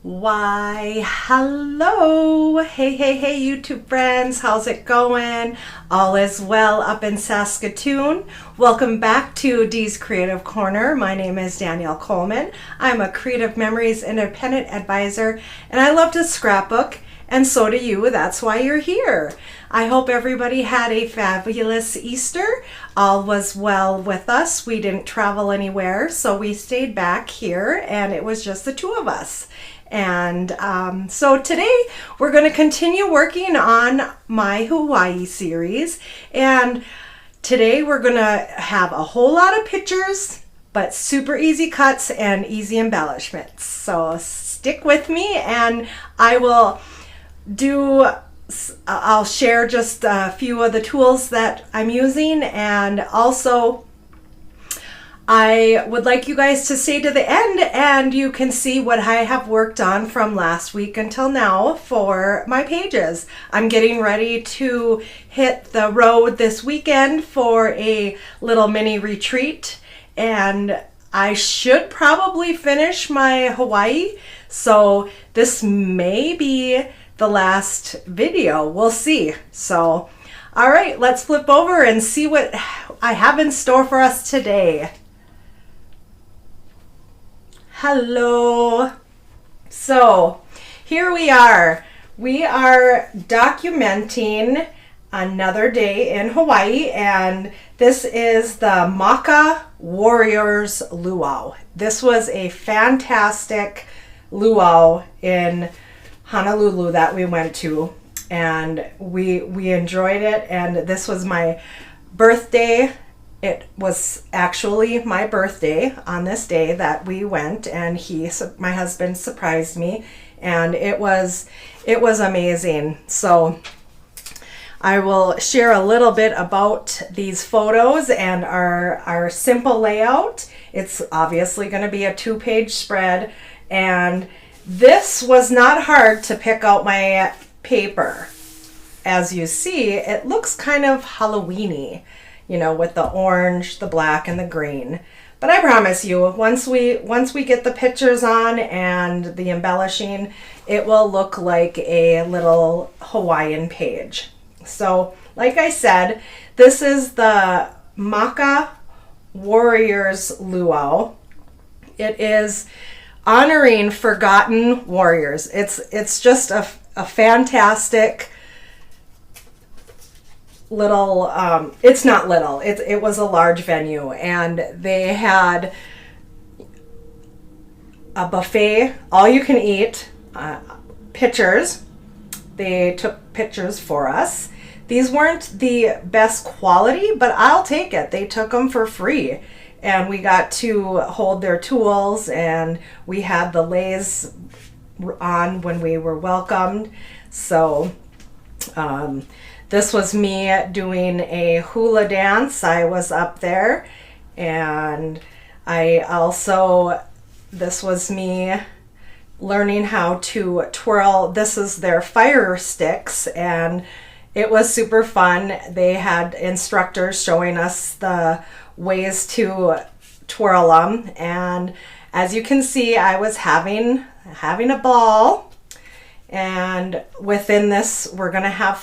Why, hello. Hey, YouTube friends. How's it going? All is well up in Saskatoon. Welcome back to Dee's Creative Corner. My name is Danielle Coleman. I'm a Creative Memories Independent Advisor, and I love to scrapbook, and so do you. That's why you're here. I hope everybody had a fabulous Easter. All was well with us. We didn't travel anywhere, so we stayed back here, and it was just the two of us. And so today we're going to continue working on my Hawaii series, and today we're going to have a whole lot of pictures, but super easy cuts and easy embellishments. So stick with me, and I'll share just a few of the tools that I'm using, and also I would like you guys to stay to the end and you can see what I have worked on from last week until now for my pages. I'm getting ready to hit the road this weekend for a little mini retreat, and I should probably finish my Hawaii, so this may be the last video. We'll see. So, all right, let's flip over and see what I have in store for us today. Hello. So here we are. We are documenting another day in Hawaii, and this is the Maka Warriors Luau. This was a fantastic luau in Honolulu that we went to, and we enjoyed it, and this was my birthday. It was actually my birthday on this day that we went, and my husband surprised me, and it was amazing. So I will share a little bit about these photos and our simple layout. It's obviously going to be a 2-page spread, and this was not hard to pick out my paper. As you see, it looks kind of Halloween-y, you know, with the orange, the black, and the green. But I promise you, once we get the pictures on and the embellishing, it will look like a little Hawaiian page. So, like I said, this is the Maka Warriors Luau. It is honoring forgotten warriors. It's just a fantastic little, it's not little, it was a large venue, and they had a buffet, all you can eat, pictures. They took pictures for us. These weren't the best quality, but I'll take it. They took them for free, and we got to hold their tools, and we had the leis on when we were welcomed. So this was me doing a hula dance. I was up there, and this was me learning how to twirl. This is their fire sticks, and it was super fun. They had instructors showing us the ways to twirl them, and as you can see, I was having a ball. And within this, we're going to have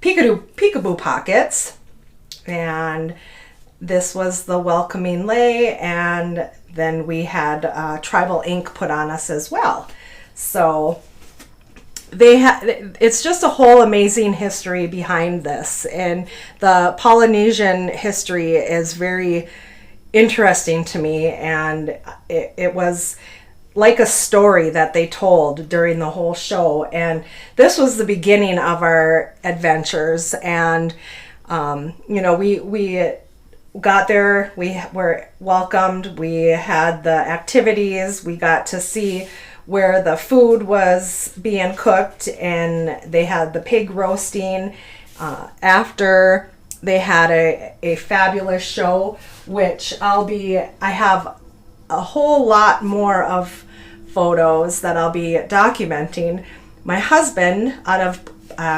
peekaboo pockets. And this was the welcoming lei, and then we had tribal ink put on us as well. So it's just a whole amazing history behind this. And the Polynesian history is very interesting to me, and it was like a story that they told during the whole show. And this was the beginning of our adventures, and we got there, we were welcomed, we had the activities, we got to see where the food was being cooked, and they had the pig roasting. After, they had a fabulous show, which I have a whole lot more of photos that I'll be documenting. My husband, out of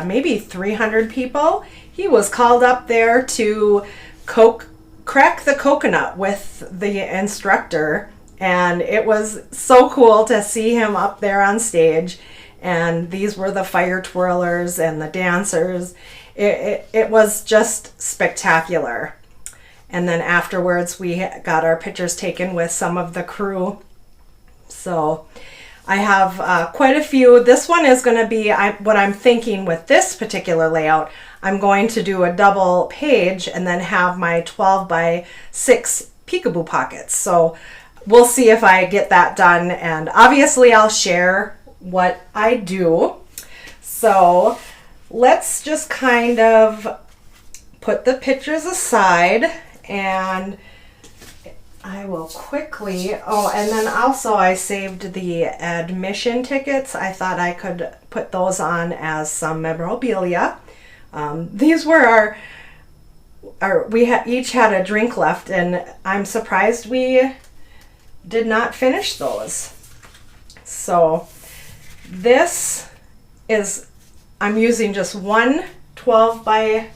maybe 300 people, he was called up there to crack the coconut with the instructor And it was so cool to see him up there on stage. And these were the fire twirlers and the dancers. It was just spectacular. And then afterwards we got our pictures taken with some of the crew. So I have quite a few. This one is going to be what I'm thinking with this particular layout. I'm going to do a double page and then have my 12 by 6 peekaboo pockets. So we'll see if I get that done. And obviously I'll share what I do. So let's just kind of put the pictures aside, and I will quickly, oh, and then also I saved the admission tickets. I thought I could put those on as some memorabilia. These were we each had a drink left, and I'm surprised we did not finish those. So this is, I'm using just one 12 by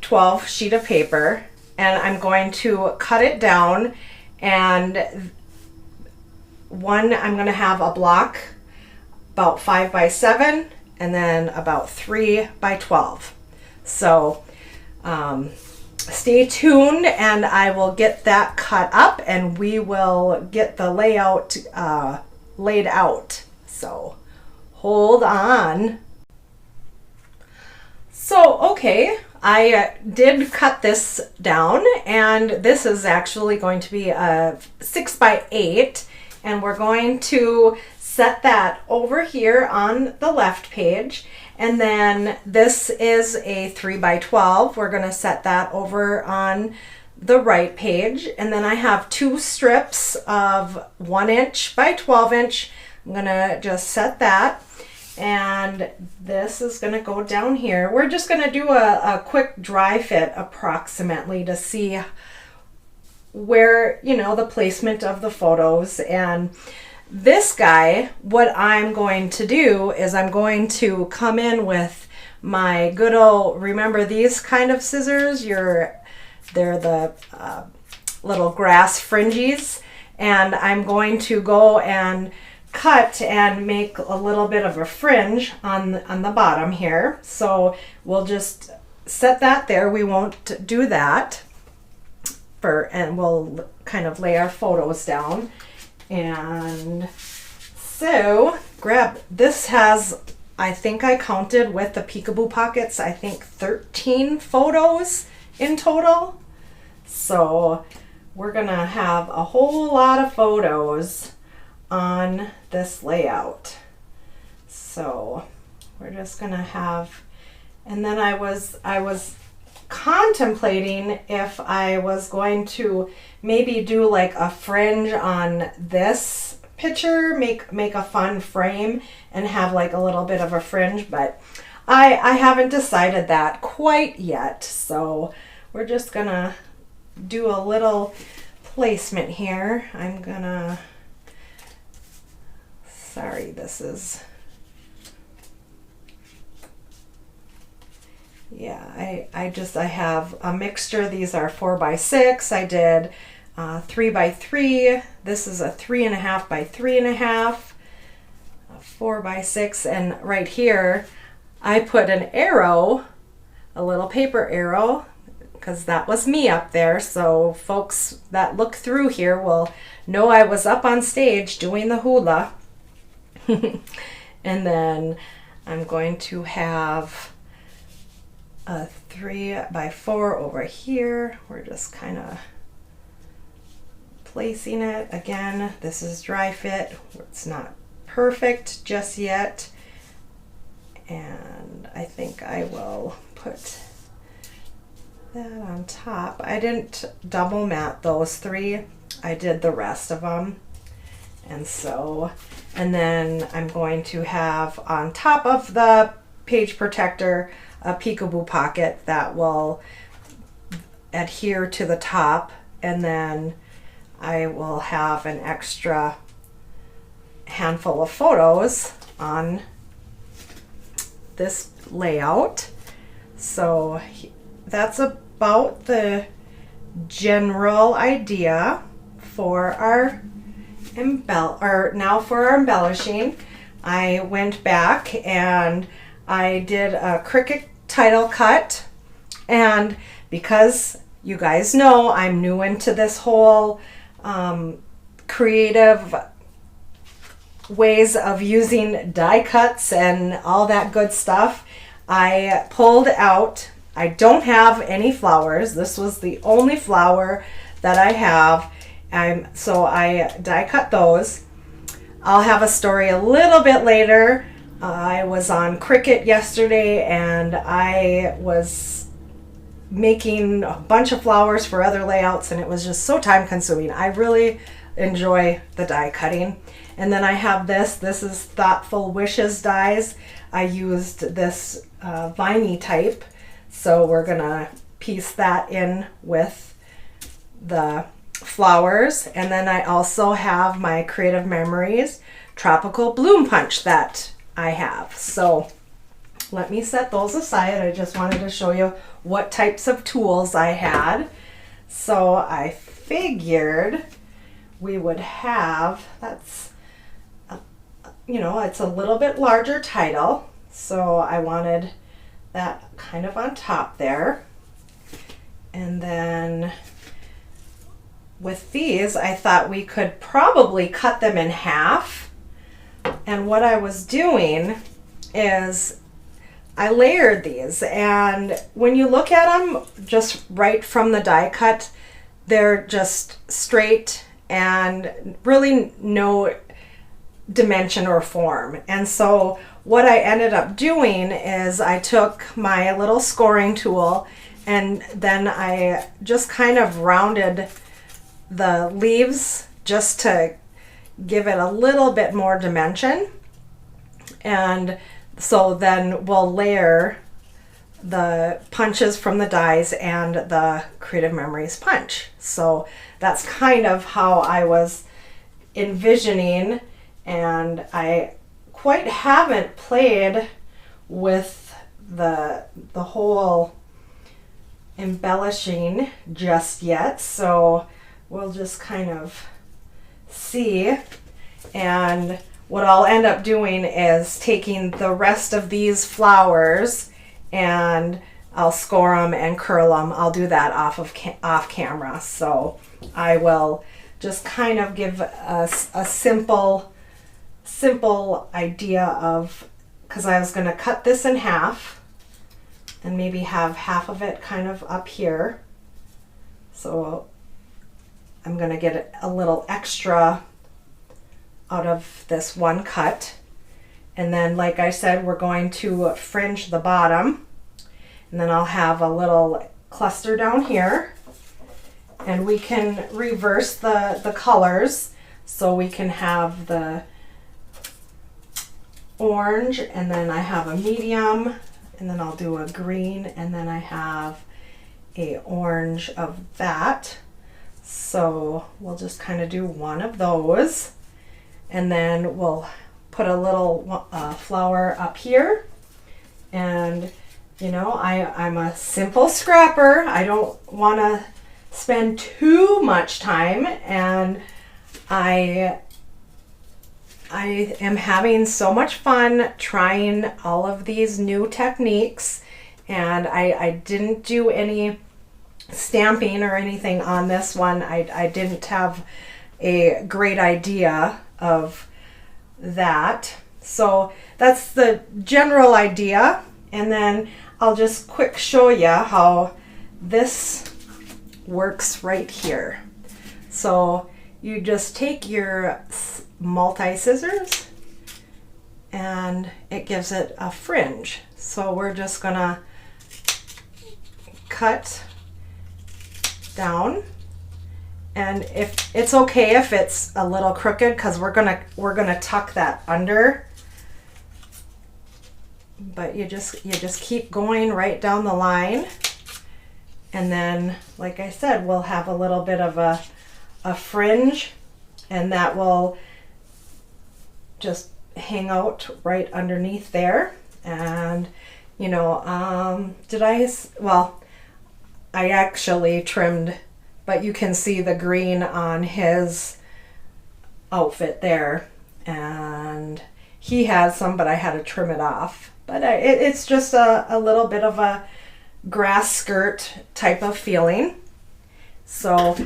12 sheet of paper, and I'm going to cut it down, and one, I'm going to have a block about 5 by 7 and then about 3 by 12. So stay tuned, and I will get that cut up and we will get the layout laid out. So hold on. So okay, I did cut this down, and this is actually going to be a 6 by 8, and we're going to set that over here on the left page. And then this is a 3 by 12. We're going to set that over on the right page. And then I have 2 strips of 1 inch by 12 inch. I'm going to just set that. And this is going to go down here. We're just going to do a quick dry fit approximately to see where, you know, the placement of the photos. And this guy, what I'm going to do is I'm going to come in with my good old, remember these kind of scissors? They're the little grass fringies. And I'm going to go and cut and make a little bit of a fringe on the bottom here. So we'll just set that there. We won't do that and we'll kind of lay our photos down. And so this has, I think I counted with the peekaboo pockets, I think 13 photos in total. So we're gonna have a whole lot of photos on this layout. So we're just gonna have, and then I was contemplating if I was going to maybe do like a fringe on this picture, make a fun frame and have like a little bit of a fringe, but I haven't decided that quite yet. So we're just gonna do a little placement here. I'm gonna, sorry, this is, yeah, I have a mixture. These are 4 by 6. I did 3 by 3. This is a 3.5 by 3.5, 4 by 6, and right here I put an arrow, a little paper arrow, because that was me up there. So folks that look through here will know I was up on stage doing the hula. And then I'm going to have a 3 by 4 over here. We're just kind of placing it. Again, this is dry fit. It's not perfect just yet. And I think I will put that on top. I didn't double mat those 3. I did the rest of them. And so, and then I'm going to have on top of the page protector a peekaboo pocket that will adhere to the top, and then I will have an extra handful of photos on this layout. So that's about the general idea for our now for our embellishing. I went back and I did a Cricut title cut, and because you guys know I'm new into this whole creative ways of using die cuts and all that good stuff, I pulled out, I don't have any flowers. This was the only flower that I have. So I die cut those. I'll have a story a little bit later. I was on Cricut yesterday and I was making a bunch of flowers for other layouts, and it was just so time consuming. I really enjoy the die cutting. And then I have this is Thoughtful Wishes dies. I used this viney type, so we're gonna piece that in with the flowers. And then I also have my Creative Memories Tropical Bloom Punch that I have. So let me set those aside. I just wanted to show you what types of tools I had. So I figured we would have, that's, it's a little bit larger title. So I wanted that kind of on top there. And then with these, I thought we could probably cut them in half. And what I was doing is I layered these, and when you look at them just right from the die cut, they're just straight and really no dimension or form. And so what I ended up doing is I took my little scoring tool and then I just kind of rounded the leaves just to give it a little bit more dimension. And so then we'll layer the punches from the dies and the Creative Memories punch. So that's kind of how I was envisioning, and I quite haven't played with the whole embellishing just yet, so we'll just kind of see. And what I'll end up doing is taking the rest of these flowers and I'll score them and curl them. I'll do that off camera. So I will just kind of give us a simple idea of, because I was going to cut this in half and maybe have half of it kind of up here. So I'm going to get a little extra out of this one cut. And then, like I said, we're going to fringe the bottom. And then I'll have a little cluster down here. And we can reverse the colors. So we can have the orange, and then I have a medium, and then I'll do a green, and then I have a orange of that. So we'll just kind of do one of those. And then we'll put a little flower up here. And I'm a simple scrapper. I don't want to spend too much time, and I am having so much fun trying all of these new techniques. And I didn't do any stamping or anything on this one. I didn't have a great idea of that. So that's the general idea. And then I'll just quick show you how this works right here. So you just take your multi-scissors and it gives it a fringe. So we're just gonna cut down, and if it's okay if it's a little crooked, because we're gonna tuck that under, but you just keep going right down the line. And then, like I said, we'll have a little bit of a fringe, and that will just hang out right underneath there. And I actually trimmed but you can see the green on his outfit there. And he has some, but I had to trim it off. But it's just a little bit of a grass skirt type of feeling. So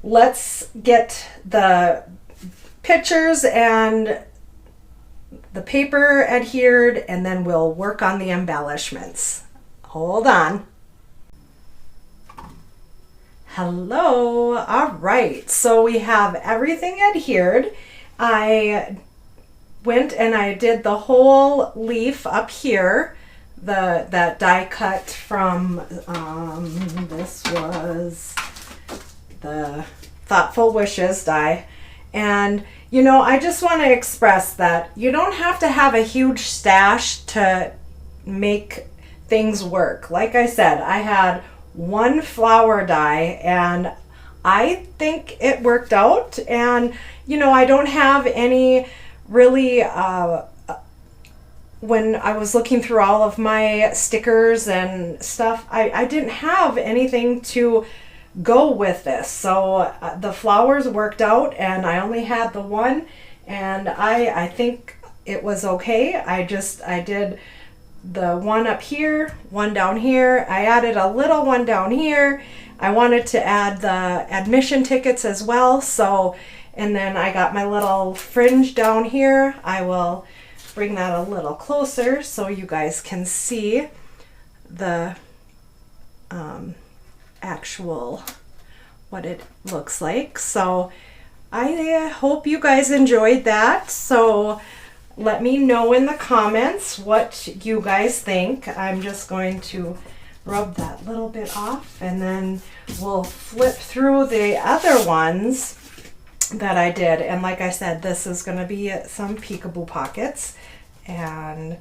let's get the pictures and the paper adhered, and then we'll work on the embellishments. Hold on. Hello. All right, so we have everything adhered. I went and I did the whole leaf up here, that die cut from this was the Thoughtful Wishes die. And you know, I just want to express that you don't have to have a huge stash to make things work. Like I said, I had one flower die and I think it worked out. And you know, I don't have any really when I was looking through all of my stickers and stuff, I didn't have anything to go with this. So the flowers worked out and I only had the one, and I think it was okay. I did the one up here, one down here. I added a little one down here. I wanted to add the admission tickets as well. So, and then I got my little fringe down here. I will bring that a little closer so you guys can see the actual what it looks like. So I hope you guys enjoyed that. So let me know in the comments what you guys think. I'm just going to rub that little bit off, and then we'll flip through the other ones that I did. And like I said, this is going to be some peekaboo pockets. And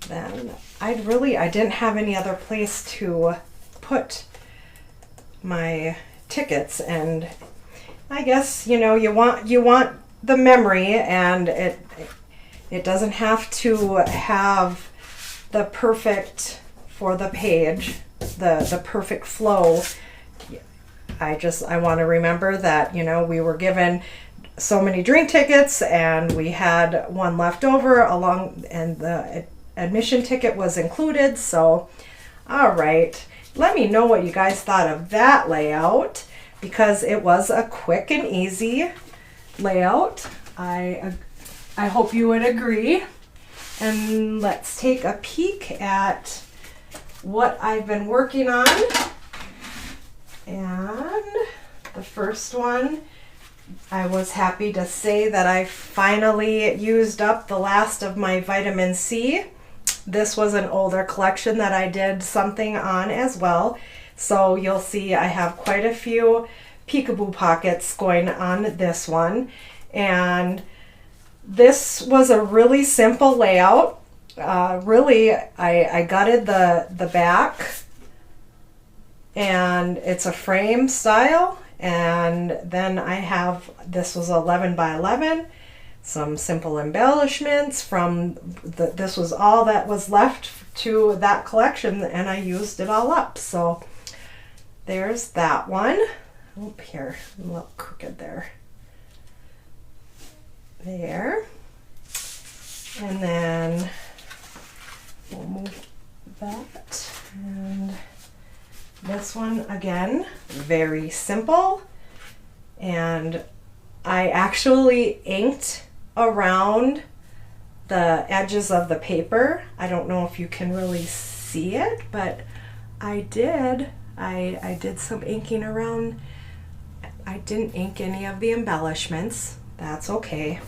then I didn't have any other place to put my tickets, and I guess, you know, you want the memory, and it doesn't have to have the perfect for the page, the perfect flow. I want to remember that, you know, we were given so many drink tickets and we had one left over and the admission ticket was included. So all right, let me know what you guys thought of that layout, because it was a quick and easy layout. I hope you would agree. And let's take a peek at what I've been working on. And the first one, I was happy to say that I finally used up the last of my vitamin C. This was an older collection that I did something on as well. So you'll see I have quite a few peekaboo pockets going on this one. And this was a really simple layout. Really, I gutted the back, and it's a frame style. And then I have, this was 11 by 11, some simple embellishments from this was all that was left to that collection, and I used it all up. So there's that one. Oop, here, I'm a little crooked there. There. And then we'll move that. And this one, again, very simple. And I actually inked around the edges of the paper. I don't know if you can really see it, but I did. I did some inking around. I didn't ink any of the embellishments. That's okay.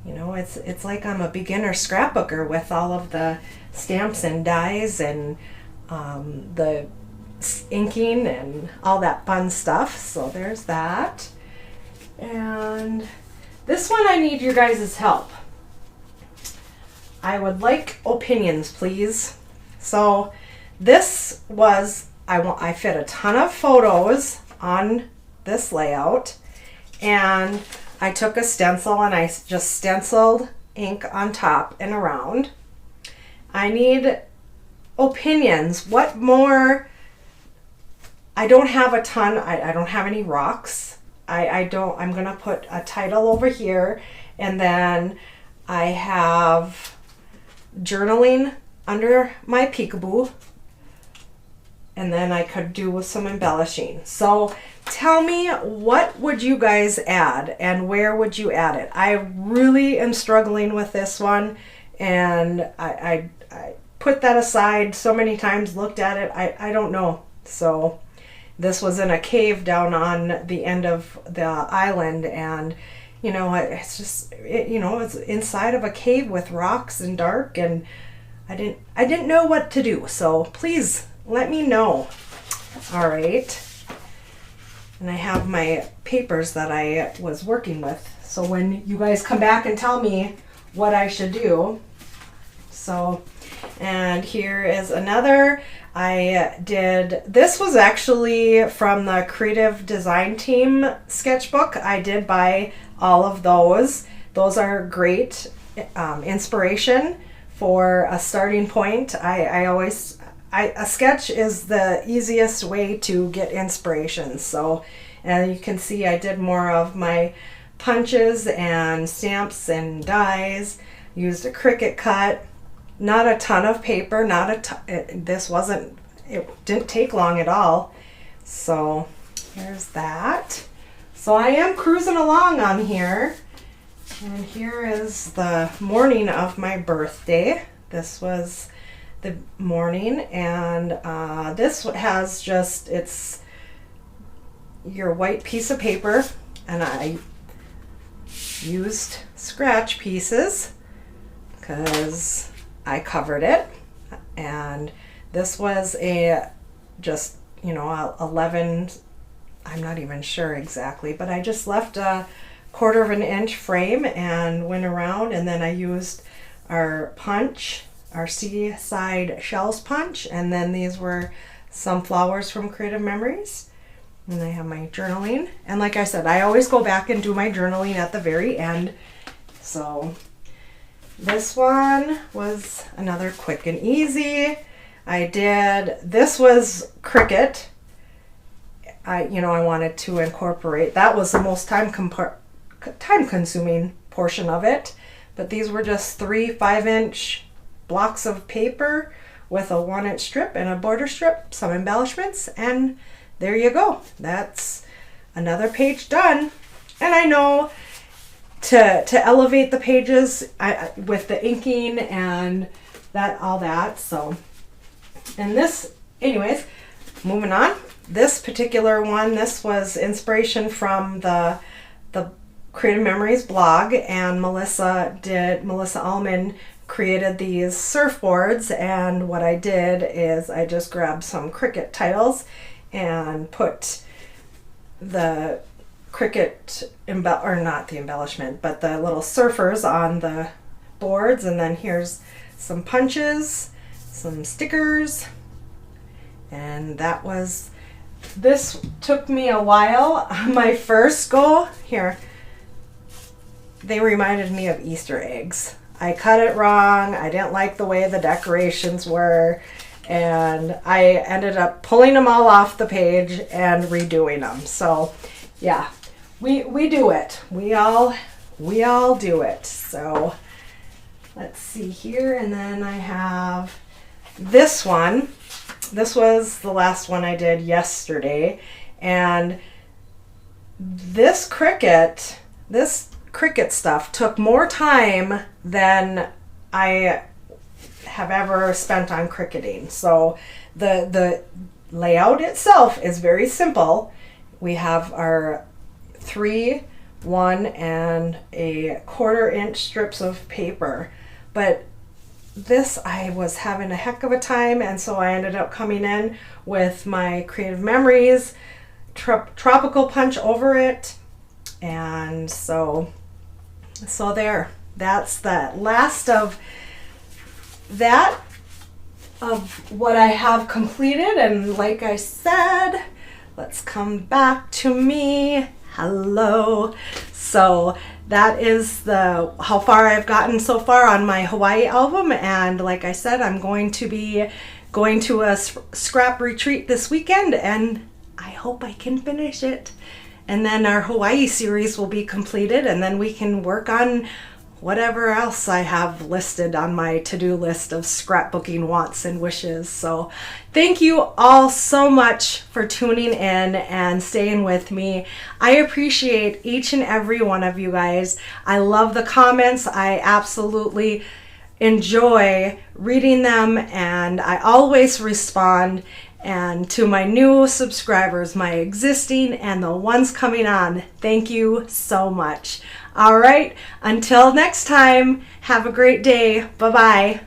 You know, it's like I'm a beginner scrapbooker with all of the stamps and dies and the inking and all that fun stuff. So there's that. And this one I need your guys' help. I would like opinions, please. So this was, I fit a ton of photos on this layout, and I took a stencil and I just stenciled ink on top and around. I need opinions. What more? I don't have a ton. I don't have any rocks. I'm going to put a title over here, and then I have journaling under my peekaboo, and then I could do with some embellishing. So tell me, what would you guys add and where would you add it? I really am struggling with this one, and I put that aside so many times, looked at it. I don't know. So this was in a cave down on the end of the island, and it's just, it's inside of a cave with rocks and dark, and I didn't know what to do. So please let me know. All right. And I have my papers that I was working with. So when you guys come back and tell me what I should do. So, and here is another. This was actually from the creative design team sketchbook. I did buy all of those. Those are great inspiration for a starting point. A sketch is the easiest way to get inspiration. So, and you can see I did more of my punches and stamps and dies, used a Cricut cut. Not a ton of paper, it didn't take long at all. So here's that. So I am cruising along on here. And here is the morning of my birthday. This was the morning, and this has it's your white piece of paper, and I used scratch pieces because I covered it, and this was a 11, I'm not even sure exactly, but I just left a 1/4 of an inch frame and went around, and then I used our punch, our Seaside Shells punch, and then these were some flowers from Creative Memories. And I have my journaling, and like I said, I always go back and do my journaling at the very end. So this one was another quick and easy. This was Cricut. I wanted to incorporate, that was the most time consuming portion of it. But these were just 3 5-inch blocks of paper with a 1-inch strip and a border strip, some embellishments, and there you go. That's another page done. And I know to elevate the pages with the inking and all that. So, and this, anyways, moving on. This particular one, this was inspiration from the Creative Memories blog, and Melissa Allman created these surfboards, and what I did is I just grabbed some Cricut titles and put the Cricut not the embellishment, but the little surfers on the boards, and then here's some punches, some stickers, and this took me a while. My first go here, they reminded me of Easter eggs. I cut it wrong. I didn't like the way the decorations were, and I ended up pulling them all off the page and redoing them. So yeah, we do it. We all do it. So let's see here, and then I have this one. This was the last one I did yesterday, and this Cricut stuff took more time than I have ever spent on Cricketing. So the layout itself is very simple. We have our 3, 1, and a 1/4 inch strips of paper, but this I was having a heck of a time, and so I ended up coming in with my Creative Memories tropical punch over it, and so there. That's the last of what I have completed, and like I said, let's come back to me. Hello. So that is how far I've gotten so far on my Hawaii album, and like I said, I'm going to be going to a scrap retreat this weekend, and I hope I can finish it. And then our Hawaii series will be completed, and then we can work on whatever else I have listed on my to-do list of scrapbooking wants and wishes. So thank you all so much for tuning in and staying with me. I appreciate each and every one of you guys. I love the comments. I absolutely enjoy reading them, and I always respond. And to my new subscribers, my existing and the ones coming on, thank you so much. All right, until next time, have a great day. Bye-bye.